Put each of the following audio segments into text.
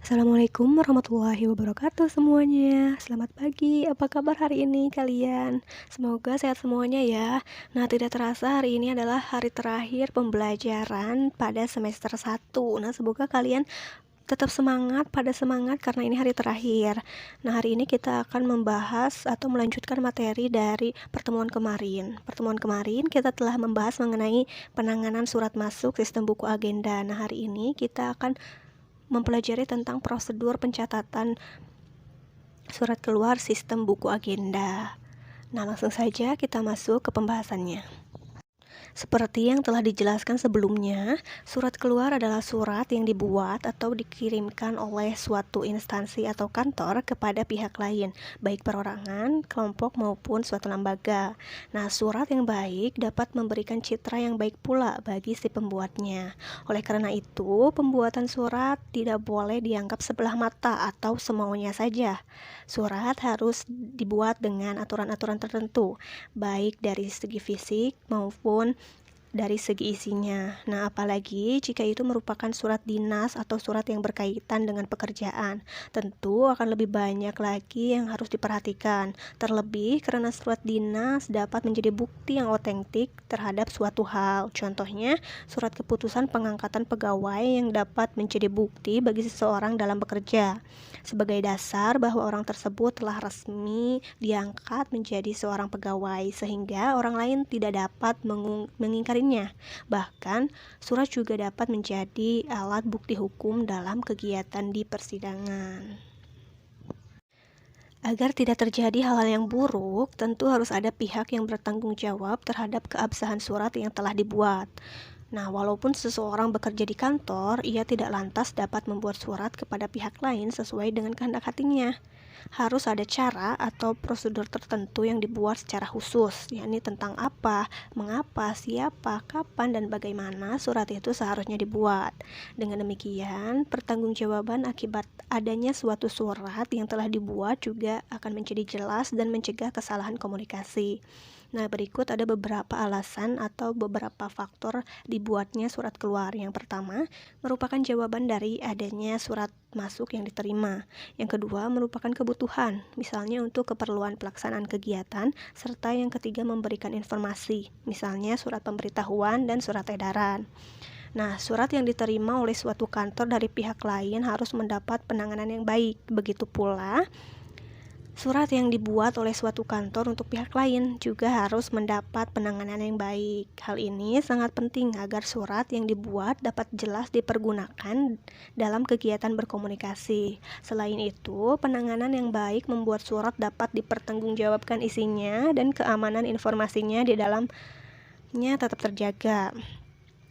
Assalamualaikum warahmatullahi wabarakatuh semuanya. Selamat pagi, apa kabar hari ini kalian? Semoga sehat semuanya ya. Nah, tidak terasa hari ini adalah hari terakhir pembelajaran pada semester 1. Nah, semoga kalian tetap semangat karena ini hari terakhir. Nah, hari ini kita akan membahas atau melanjutkan materi dari pertemuan kemarin. Pertemuan kemarin kita telah membahas mengenai penanganan surat masuk sistem buku agenda. Nah, hari ini kita akan mempelajari tentang prosedur pencatatan surat keluar sistem buku agenda. Nah, langsung saja kita masuk ke pembahasannya. Seperti yang telah dijelaskan sebelumnya, surat keluar adalah surat yang dibuat atau dikirimkan oleh suatu instansi atau kantor kepada pihak lain, baik perorangan, kelompok maupun suatu lembaga. Nah, surat yang baik dapat memberikan citra yang baik pula bagi si pembuatnya. Oleh karena itu, pembuatan surat tidak boleh dianggap sebelah mata atau semaunya saja. Surat harus dibuat dengan aturan-aturan tertentu, baik dari segi fisik maupun dari segi isinya. Nah, apalagi jika itu merupakan surat dinas atau surat yang berkaitan dengan pekerjaan, tentu akan lebih banyak lagi yang harus diperhatikan. Terlebih karena surat dinas dapat menjadi bukti yang otentik terhadap suatu hal. Contohnya, surat keputusan pengangkatan pegawai yang dapat menjadi bukti bagi seseorang dalam bekerja, sebagai dasar bahwa orang tersebut telah resmi diangkat menjadi seorang pegawai, sehingga orang lain tidak dapat mengingkari. Bahkan, surat juga dapat menjadi alat bukti hukum dalam kegiatan di persidangan. Agar tidak terjadi hal-hal yang buruk, tentu harus ada pihak yang bertanggung jawab terhadap keabsahan surat yang telah dibuat. Nah, walaupun seseorang bekerja di kantor, ia tidak lantas dapat membuat surat kepada pihak lain sesuai dengan kehendak hatinya. Harus ada cara atau prosedur tertentu yang dibuat secara khusus, yakni tentang apa, mengapa, siapa, kapan, dan bagaimana surat itu seharusnya dibuat. Dengan demikian, pertanggungjawaban akibat adanya suatu surat yang telah dibuat juga akan menjadi jelas dan mencegah kesalahan komunikasi. Nah, berikut ada beberapa alasan atau beberapa faktor dibuatnya surat keluar. Yang pertama, merupakan jawaban dari adanya surat masuk yang diterima. Yang kedua, merupakan kebutuhan, misalnya untuk keperluan pelaksanaan kegiatan, serta yang ketiga memberikan informasi, misalnya surat pemberitahuan dan surat edaran. Nah, surat yang diterima oleh suatu kantor dari pihak lain harus mendapat penanganan yang baik. Begitu pula, surat yang dibuat oleh suatu kantor untuk pihak lain juga harus mendapat penanganan yang baik. Hal ini sangat penting agar surat yang dibuat dapat jelas dipergunakan dalam kegiatan berkomunikasi. Selain itu, penanganan yang baik membuat surat dapat dipertanggungjawabkan isinya dan keamanan informasinya di dalamnya tetap terjaga.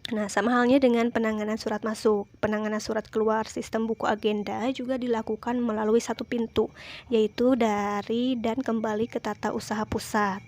Nah, sama halnya dengan penanganan surat masuk. Penanganan surat keluar sistem buku agenda juga dilakukan melalui satu pintu, yaitu dari dan kembali ke tata usaha pusat.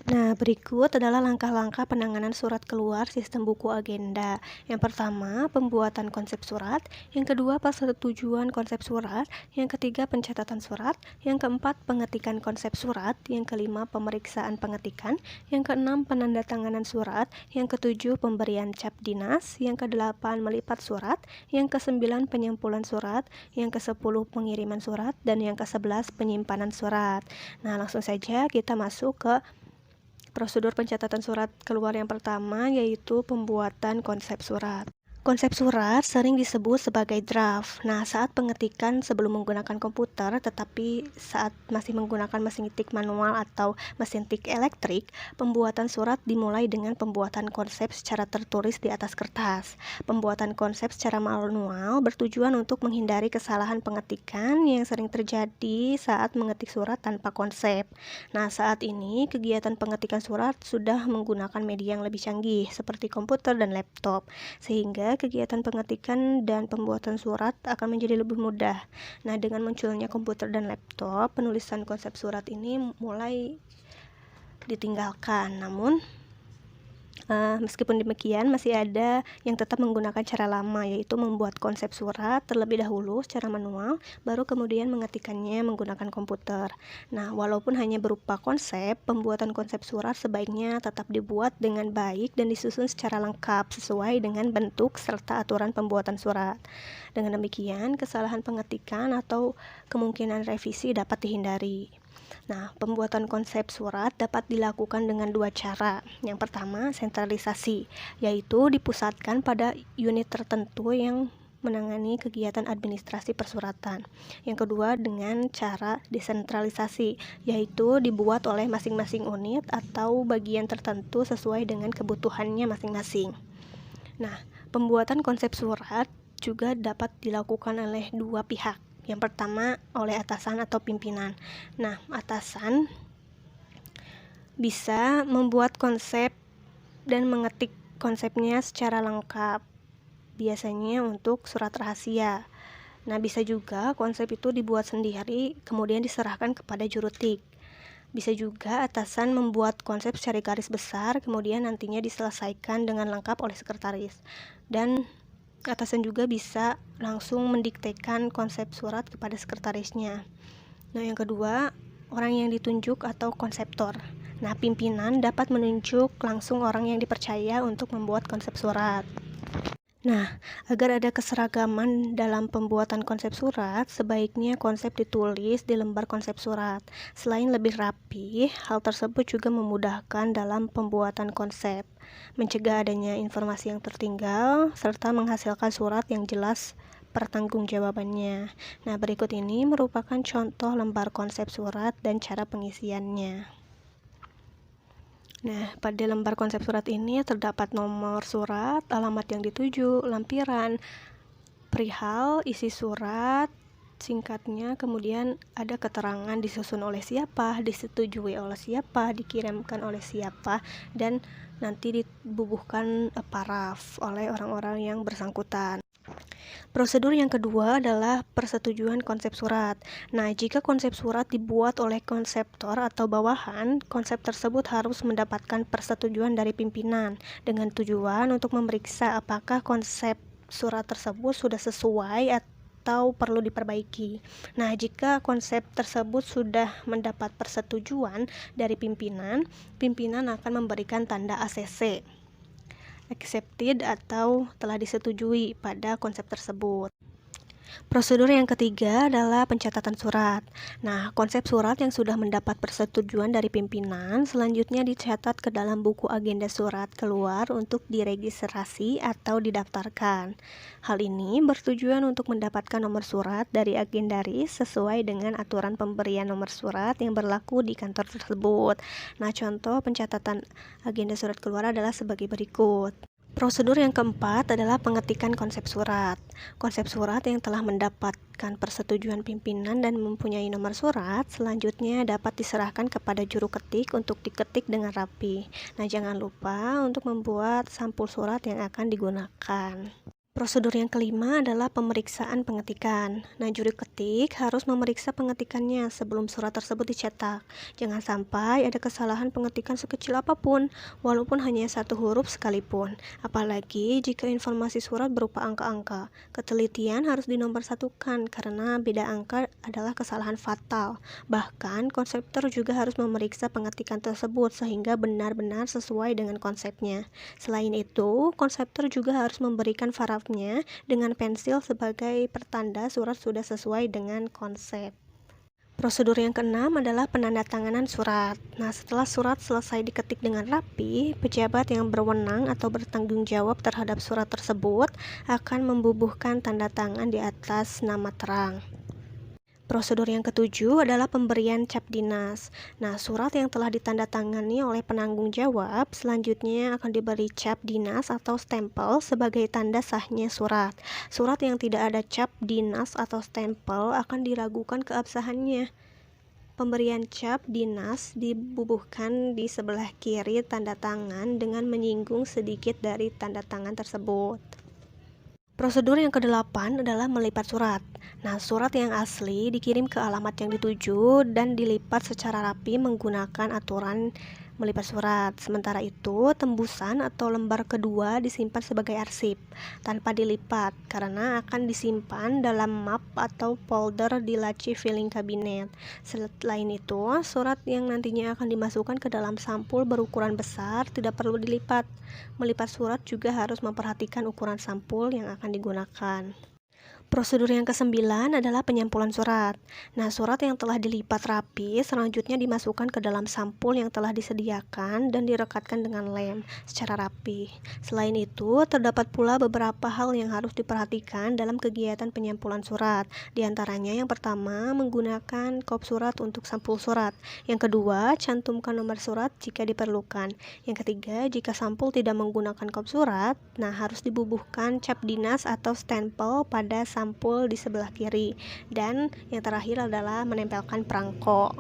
Nah, berikut adalah langkah-langkah penanganan surat keluar sistem buku agenda. Yang pertama, pembuatan konsep surat. Yang kedua, persetujuan konsep surat. Yang ketiga, pencatatan surat. Yang keempat, pengetikan konsep surat. Yang kelima, pemeriksaan pengetikan. Yang keenam, penandatanganan surat. Yang ketujuh, pemberian cap dinas. Yang kedelapan, melipat surat. Yang kesembilan, penyimpulan surat. Yang kesepuluh, pengiriman surat. Dan yang kesebelas, penyimpanan surat. Nah, langsung saja kita masuk ke prosedur pencatatan surat keluar yang pertama, yaitu pembuatan konsep surat. Konsep surat sering disebut sebagai draft. Nah, saat pengetikan sebelum menggunakan komputer, tetapi saat masih menggunakan mesin tik manual atau mesin tik elektrik, pembuatan surat dimulai dengan pembuatan konsep secara tertulis di atas kertas. Pembuatan konsep secara manual bertujuan untuk menghindari kesalahan pengetikan yang sering terjadi saat mengetik surat tanpa konsep. Nah, saat ini kegiatan pengetikan surat sudah menggunakan media yang lebih canggih seperti komputer dan laptop, sehingga kegiatan pengetikan dan pembuatan surat akan menjadi lebih mudah. Nah, dengan munculnya komputer dan laptop, penulisan konsep surat ini mulai ditinggalkan. Namun, Meskipun demikian, masih ada yang tetap menggunakan cara lama, yaitu membuat konsep surat terlebih dahulu secara manual, baru kemudian mengetikkannya menggunakan komputer. Nah, walaupun hanya berupa konsep, pembuatan konsep surat sebaiknya tetap dibuat dengan baik dan disusun secara lengkap sesuai dengan bentuk serta aturan pembuatan surat. Dengan demikian, kesalahan pengetikan atau kemungkinan revisi dapat dihindari. Nah, pembuatan konsep surat dapat dilakukan dengan dua cara. Yang pertama, sentralisasi, yaitu dipusatkan pada unit tertentu yang menangani kegiatan administrasi persuratan. Yang kedua, dengan cara desentralisasi, yaitu dibuat oleh masing-masing unit atau bagian tertentu sesuai dengan kebutuhannya masing-masing. Nah, pembuatan konsep surat juga dapat dilakukan oleh dua pihak. Yang pertama, oleh atasan atau pimpinan. Nah, atasan bisa membuat konsep dan mengetik konsepnya secara lengkap, biasanya untuk surat rahasia. Nah, bisa juga konsep itu dibuat sendiri, kemudian diserahkan kepada jurutik. Bisa juga atasan membuat konsep secara garis besar, kemudian nantinya diselesaikan dengan lengkap oleh sekretaris. Dan atasan juga bisa langsung mendiktekan konsep surat kepada sekretarisnya. Nah, yang kedua, orang yang ditunjuk atau konseptor. Nah, pimpinan dapat menunjuk langsung orang yang dipercaya untuk membuat konsep surat. Nah, agar ada keseragaman dalam pembuatan konsep surat, sebaiknya konsep ditulis di lembar konsep surat. Selain lebih rapi, hal tersebut juga memudahkan dalam pembuatan konsep, mencegah adanya informasi yang tertinggal, serta menghasilkan surat yang jelas pertanggungjawabannya. Nah, berikut ini merupakan contoh lembar konsep surat dan cara pengisiannya. Nah, pada lembar konsep surat ini terdapat nomor surat, alamat yang dituju, lampiran, perihal, isi surat, singkatnya, kemudian ada keterangan disusun oleh siapa, disetujui oleh siapa, dikirimkan oleh siapa, dan nanti dibubuhkan paraf oleh orang-orang yang bersangkutan. Prosedur yang kedua adalah persetujuan konsep surat. Nah, jika konsep surat dibuat oleh konseptor atau bawahan, konsep tersebut harus mendapatkan persetujuan dari pimpinan dengan tujuan untuk memeriksa apakah konsep surat tersebut sudah sesuai atau perlu diperbaiki. Nah, jika konsep tersebut sudah mendapat persetujuan dari pimpinan, pimpinan akan memberikan tanda ACC. Accepted atau telah disetujui pada konsep tersebut. Prosedur yang ketiga adalah pencatatan surat. Nah, konsep surat yang sudah mendapat persetujuan dari pimpinan selanjutnya dicatat ke dalam buku agenda surat keluar untuk diregistrasi atau didaftarkan. Hal ini bertujuan untuk mendapatkan nomor surat dari agendaris sesuai dengan aturan pemberian nomor surat yang berlaku di kantor tersebut. Nah, contoh pencatatan agenda surat keluar adalah sebagai berikut. Prosedur yang keempat adalah pengetikan konsep surat. Konsep surat yang telah mendapatkan persetujuan pimpinan dan mempunyai nomor surat, selanjutnya dapat diserahkan kepada juru ketik untuk diketik dengan rapi. Nah, jangan lupa untuk membuat sampul surat yang akan digunakan. Prosedur yang kelima adalah pemeriksaan pengetikan. Nah, juru ketik harus memeriksa pengetikannya sebelum surat tersebut dicetak. Jangan sampai ada kesalahan pengetikan sekecil apapun, walaupun hanya satu huruf sekalipun. Apalagi jika informasi surat berupa angka-angka. Ketelitian harus dinomorsatukan karena beda angka adalah kesalahan fatal. Bahkan, konseptor juga harus memeriksa pengetikan tersebut sehingga benar-benar sesuai dengan konsepnya. Selain itu, konseptor juga harus memberikan dengan pensil sebagai pertanda surat sudah sesuai dengan konsep. Prosedur yang keenam adalah penandatanganan surat. Nah, setelah surat selesai diketik dengan rapi, pejabat yang berwenang atau bertanggung jawab terhadap surat tersebut akan membubuhkan tanda tangan di atas nama terang. Prosedur yang ketujuh adalah pemberian cap dinas. Nah, surat yang telah ditandatangani oleh penanggung jawab selanjutnya akan diberi cap dinas atau stempel sebagai tanda sahnya surat. Surat yang tidak ada cap dinas atau stempel akan diragukan keabsahannya. Pemberian cap dinas dibubuhkan di sebelah kiri tanda tangan dengan menyinggung sedikit dari tanda tangan tersebut. Prosedur yang kedelapan adalah melipat surat. Nah, surat yang asli dikirim ke alamat yang dituju dan dilipat secara rapi menggunakan aturan melipat surat. Sementara itu, tembusan atau lembar kedua disimpan sebagai arsip tanpa dilipat karena akan disimpan dalam map atau folder di laci filing cabinet. Selain itu, surat yang nantinya akan dimasukkan ke dalam sampul berukuran besar tidak perlu dilipat. Melipat surat juga harus memperhatikan ukuran sampul yang akan digunakan. Prosedur yang kesembilan adalah penyampulan surat. Nah, surat yang telah dilipat rapi selanjutnya dimasukkan ke dalam sampul yang telah disediakan dan direkatkan dengan lem secara rapi. Selain itu, terdapat pula beberapa hal yang harus diperhatikan dalam kegiatan penyampulan surat. Di antaranya yang pertama, menggunakan kop surat untuk sampul surat. Yang kedua, cantumkan nomor surat jika diperlukan. Yang ketiga, jika sampul tidak menggunakan kop surat, nah harus dibubuhkan cap dinas atau stempel pada sampul di sebelah kiri. Dan yang terakhir adalah menempelkan perangko.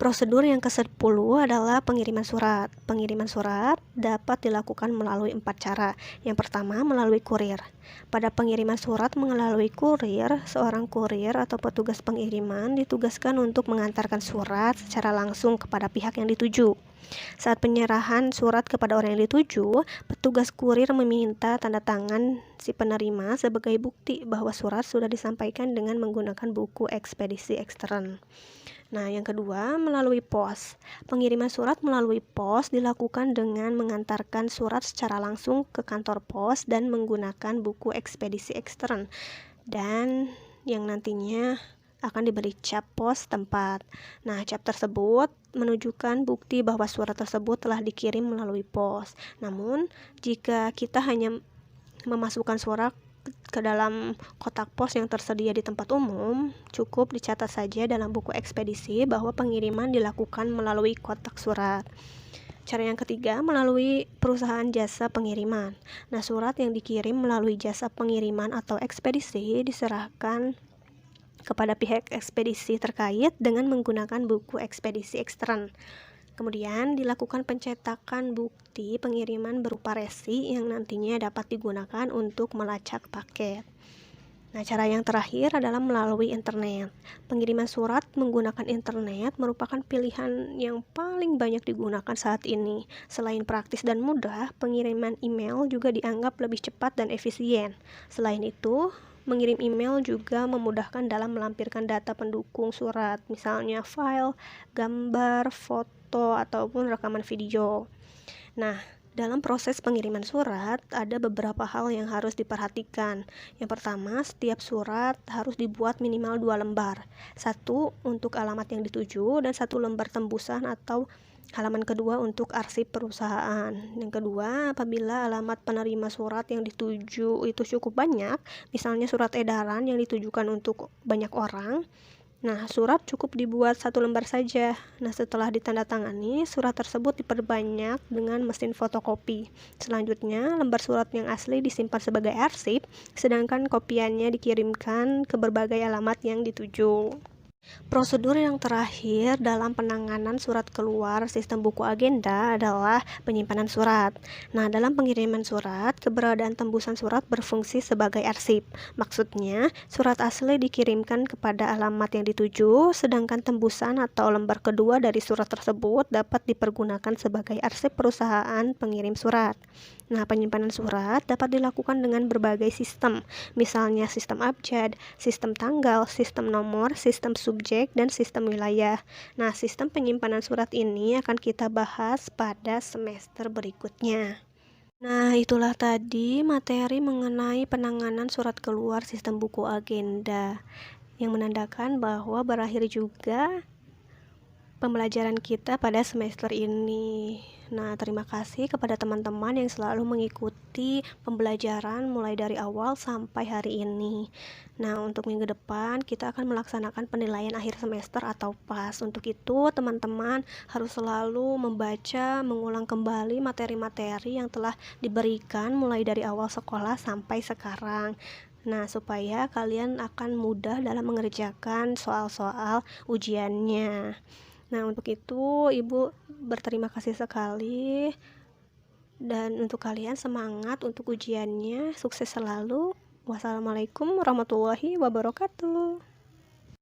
Prosedur yang ke-10 adalah pengiriman surat. Pengiriman surat dapat dilakukan melalui 4 cara. Yang pertama, melalui kurir. Pada pengiriman surat melalui kurir, seorang kurir atau petugas pengiriman ditugaskan untuk mengantarkan surat secara langsung kepada pihak yang dituju. Saat penyerahan surat kepada orang yang dituju, petugas kurir meminta tanda tangan si penerima sebagai bukti bahwa surat sudah disampaikan dengan menggunakan buku ekspedisi ekstern. Nah, yang kedua, melalui pos. Pengiriman surat melalui pos dilakukan dengan mengantarkan surat secara langsung ke kantor pos dan menggunakan buku ekspedisi ekstern, dan yang nantinya akan diberi cap pos tempat. Nah, cap tersebut menunjukkan bukti bahwa surat tersebut telah dikirim melalui pos. Namun, jika kita hanya memasukkan surat ke dalam kotak pos yang tersedia di tempat umum, cukup dicatat saja dalam buku ekspedisi bahwa pengiriman dilakukan melalui kotak surat. Cara yang ketiga, melalui perusahaan jasa pengiriman. Nah, surat yang dikirim melalui jasa pengiriman atau ekspedisi diserahkan kepada pihak ekspedisi terkait dengan menggunakan buku ekspedisi ekstern. Kemudian dilakukan pencetakan bukti pengiriman berupa resi yang nantinya dapat digunakan untuk melacak paket. Nah, cara yang terakhir adalah melalui internet. Pengiriman surat menggunakan internet merupakan pilihan yang paling banyak digunakan saat ini. Selain praktis dan mudah, pengiriman email juga dianggap lebih cepat dan efisien. Selain itu, mengirim email juga memudahkan dalam melampirkan data pendukung surat, misalnya file, gambar, foto, ataupun rekaman video. Nah, dalam proses pengiriman surat, ada beberapa hal yang harus diperhatikan. Yang pertama, setiap surat harus dibuat minimal 2 lembar. Satu untuk alamat yang dituju, dan 1 lembar tembusan atau halaman kedua untuk arsip perusahaan. Yang kedua, apabila alamat penerima surat yang dituju itu cukup banyak, misalnya surat edaran yang ditujukan untuk banyak orang, nah surat cukup dibuat 1 lembar saja. Nah, setelah ditandatangani, surat tersebut diperbanyak dengan mesin fotokopi. Selanjutnya, lembar surat yang asli disimpan sebagai arsip, sedangkan kopiannya dikirimkan ke berbagai alamat yang dituju. Prosedur yang terakhir dalam penanganan surat keluar sistem buku agenda adalah penyimpanan surat. Nah, dalam pengiriman surat, keberadaan tembusan surat berfungsi sebagai arsip. Maksudnya, surat asli dikirimkan kepada alamat yang dituju, sedangkan tembusan atau lembar kedua dari surat tersebut dapat dipergunakan sebagai arsip perusahaan pengirim surat. Nah, penyimpanan surat dapat dilakukan dengan berbagai sistem, misalnya sistem abjad, sistem tanggal, sistem nomor, sistem subjek, dan sistem wilayah. Nah, sistem penyimpanan surat ini akan kita bahas pada semester berikutnya. Nah, itulah tadi materi mengenai penanganan surat keluar sistem buku agenda, yang menandakan bahwa berakhir juga pembelajaran kita pada semester ini. Nah, terima kasih kepada teman-teman yang selalu mengikuti pembelajaran mulai dari awal sampai hari ini. Nah, untuk minggu depan kita akan melaksanakan penilaian akhir semester atau PAS. Untuk itu, teman-teman harus selalu membaca, mengulang kembali materi-materi yang telah diberikan mulai dari awal sekolah sampai sekarang. Nah, supaya kalian akan mudah dalam mengerjakan soal-soal ujiannya. Nah, untuk itu Ibu berterima kasih sekali, dan untuk kalian semangat untuk ujiannya, sukses selalu. Wassalamualaikum warahmatullahi wabarakatuh.